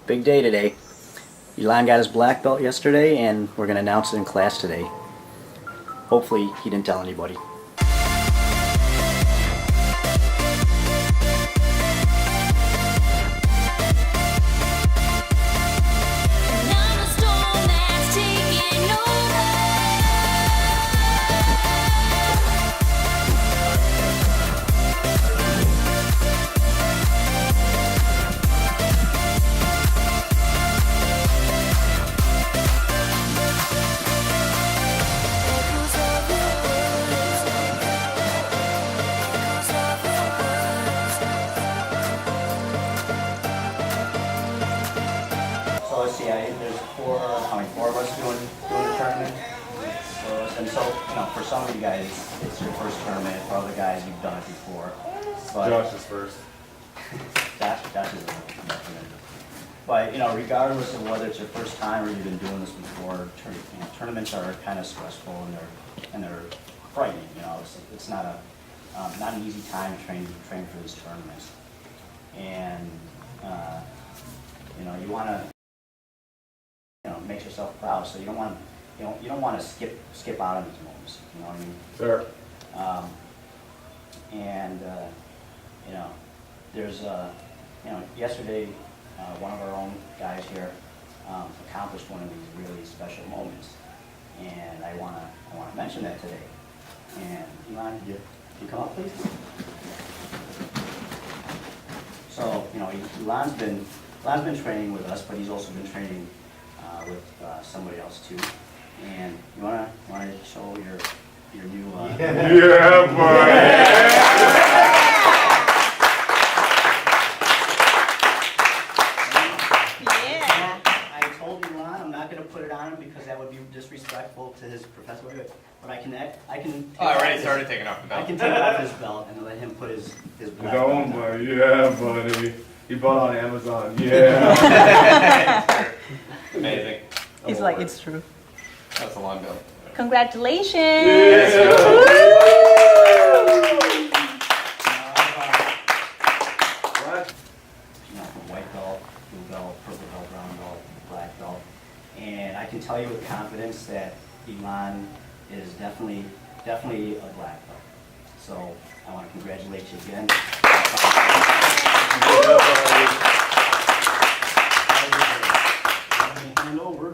Big day today. Ilan got his black belt yesterday, and we're going to announce it in class today. Hopefully, he didn't tell anybody. So let's see, there's four of us doing the tournament. So for some of you guys, it's your first tournament. For other guys, you've done it before. But Josh is first. Josh is definitely. But regardless of whether it's your first time or you've been doing this before, tournaments are kind of stressful and they're frightening. It's not an easy time to train for these tournaments, and you want to make yourself proud. So you don't want to skip out on these moments. You know what I mean? Sure. There's yesterday one of our own guys here accomplished one of these really special moments, and I want to mention that today. And Ilan, you come up, please. So Ilan's been training with us, but he's also been training with somebody else too. And you wanna show your new Yeah, boy. I told Ilan I'm not gonna put it on him because that would be disrespectful to his professor. But I can Oh, I already started taking off the I belt. can take off his belt and let him put his black belt Don't on. worry. Yeah, buddy. He bought on Amazon. Yeah. Amazing. It's like, it's true. That's a long belt. Congratulations! What? From white belt, blue belt, purple belt, brown belt, black belt. And I can tell you with confidence that Ilan is definitely a black belt. So I want to congratulate you again. Hand over,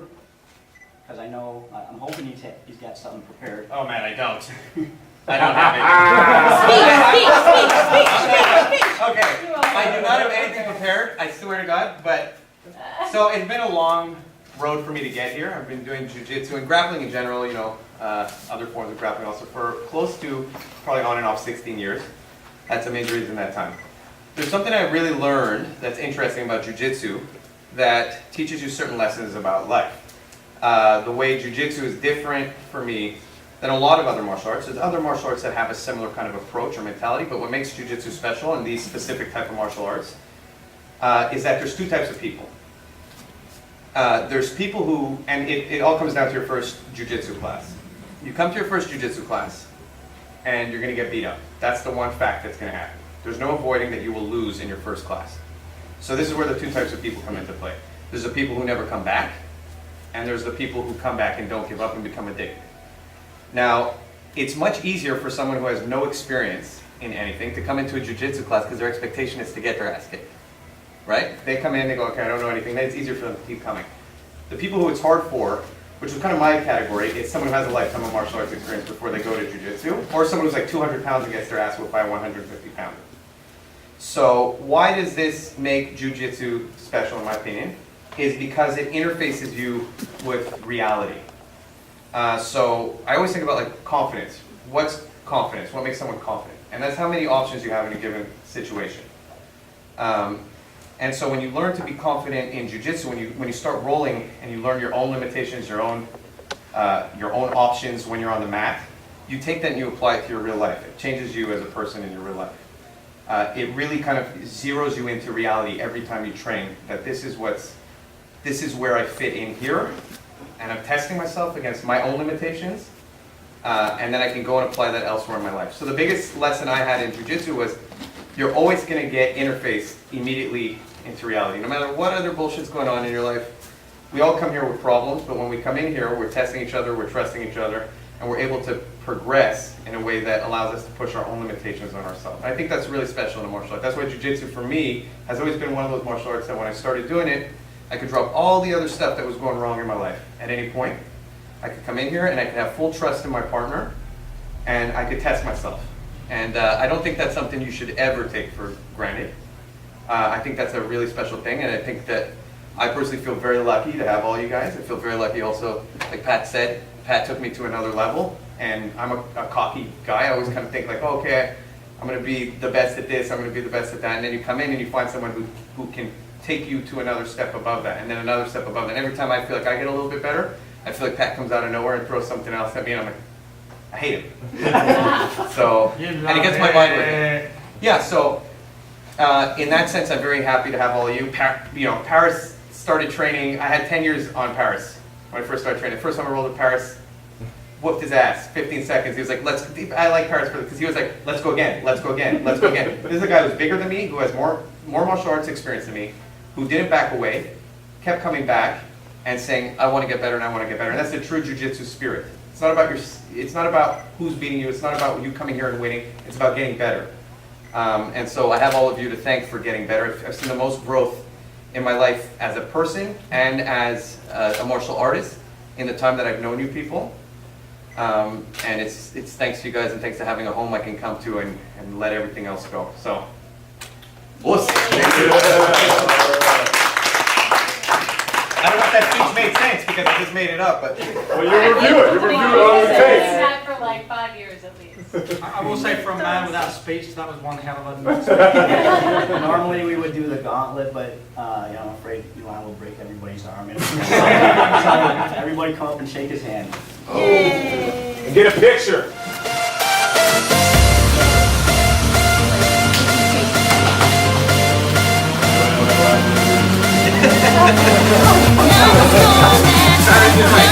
because I know, I'm hoping he's got something prepared. Oh man, I don't. I don't have anything. Speak! Okay, I do not have anything prepared, I swear to God, but, so it's been a long road for me to get here. I've been doing jiu-jitsu and grappling in general, other forms of grappling also for close to probably on and off 16 years. Had some injuries in that time. There's something I really learned that's interesting about jiu-jitsu that teaches you certain lessons about life. The way jiu-jitsu is different for me than a lot of other martial arts. There's other martial arts that have a similar kind of approach or mentality, but what makes jiu-jitsu special in these specific type of martial arts is that there's two types of people. There's people who, and it all comes down to your first jiu-jitsu class. You come to your first jiu-jitsu class, and you're going to get beat up. That's the one fact that's going to happen. There's no avoiding that you will lose in your first class. So this is where the two types of people come into play. There's the people who never come back, and there's the people who come back and don't give up and become addicted. Now, it's much easier for someone who has no experience in anything to come into a jiu-jitsu class because their expectation is to get their ass kicked. Right? They come in, they go, okay, I don't know anything, then it's easier for them to keep coming. The people who it's hard for, which is kind of my category, is someone who has a lifetime of martial arts experience before they go to jiu-jitsu, or someone who's like 200 pounds and gets their ass whipped by a 150 pounder. So why does this make jiu-jitsu special in my opinion? Is because it interfaces you with reality. So I always think about like confidence. What's confidence? What makes someone confident? And that's how many options you have in a given situation. And so when you learn to be confident in jiu-jitsu, when you start rolling and you learn your own limitations, your own options when you're on the mat, you take that and you apply it to your real life. It changes you as a person in your real life. It really kind of zeroes you into reality every time you train, that this is where I fit in here, and I'm testing myself against my own limitations, and then I can go and apply that elsewhere in my life. So the biggest lesson I had in jiu-jitsu was you're always going to get interfaced immediately into reality. No matter what other bullshit's going on in your life, we all come here with problems, but when we come in here, we're testing each other, we're trusting each other, and we're able to progress in a way that allows us to push our own limitations on ourselves. And I think that's really special in a martial art. That's why jiu-jitsu for me has always been one of those martial arts that when I started doing it, I could drop all the other stuff that was going wrong in my life at any point. I could come in here and I could have full trust in my partner, and I could test myself. And I don't think that's something you should ever take for granted. I think that's a really special thing, and I think that I personally feel very lucky to have all you guys. I feel very lucky also, like Pat said, Pat took me to another level, and I'm a cocky guy. I always kind of think like, oh, okay, I'm going to be the best at this, I'm going to be the best at that, and then you come in and you find someone who can take you to another step above that, and then another step above that. And every time I feel like I get a little bit better, I feel like Pat comes out of nowhere and throws something else at me, and I'm like, I hate him. So, and it gets my mind with it. Yeah, so in that sense, I'm very happy to have all of you. Paris started training, I had 10 years on Paris when I first started training. The first time I rolled with Paris, whooped his ass, 15 seconds. He was like, I like Paris because he was like, let's go again, let's go again, let's go again. This is a guy who's bigger than me, who has more martial arts experience than me, who didn't back away, kept coming back and saying, I want to get better and I want to get better. And that's the true jiu-jitsu spirit. It's not about who's beating you, it's not about you coming here and winning, it's about getting better. And so I have all of you to thank for getting better. I've seen the most growth in my life as a person and as a martial artist in the time that I've known you people. And it's thanks to you guys and thanks to having a home I can come to and let everything else go. So, awesome. I don't know if that speech made sense because I just made it up, but Well, you review it. You review it on the tape. that for like 5 years at least. I will say, for a man without speech, that was one hell of a. Normally we would do the gauntlet, but I'm afraid Ilan will break everybody's arm. So everybody come up and shake his hand. And get a picture. Now it's gone,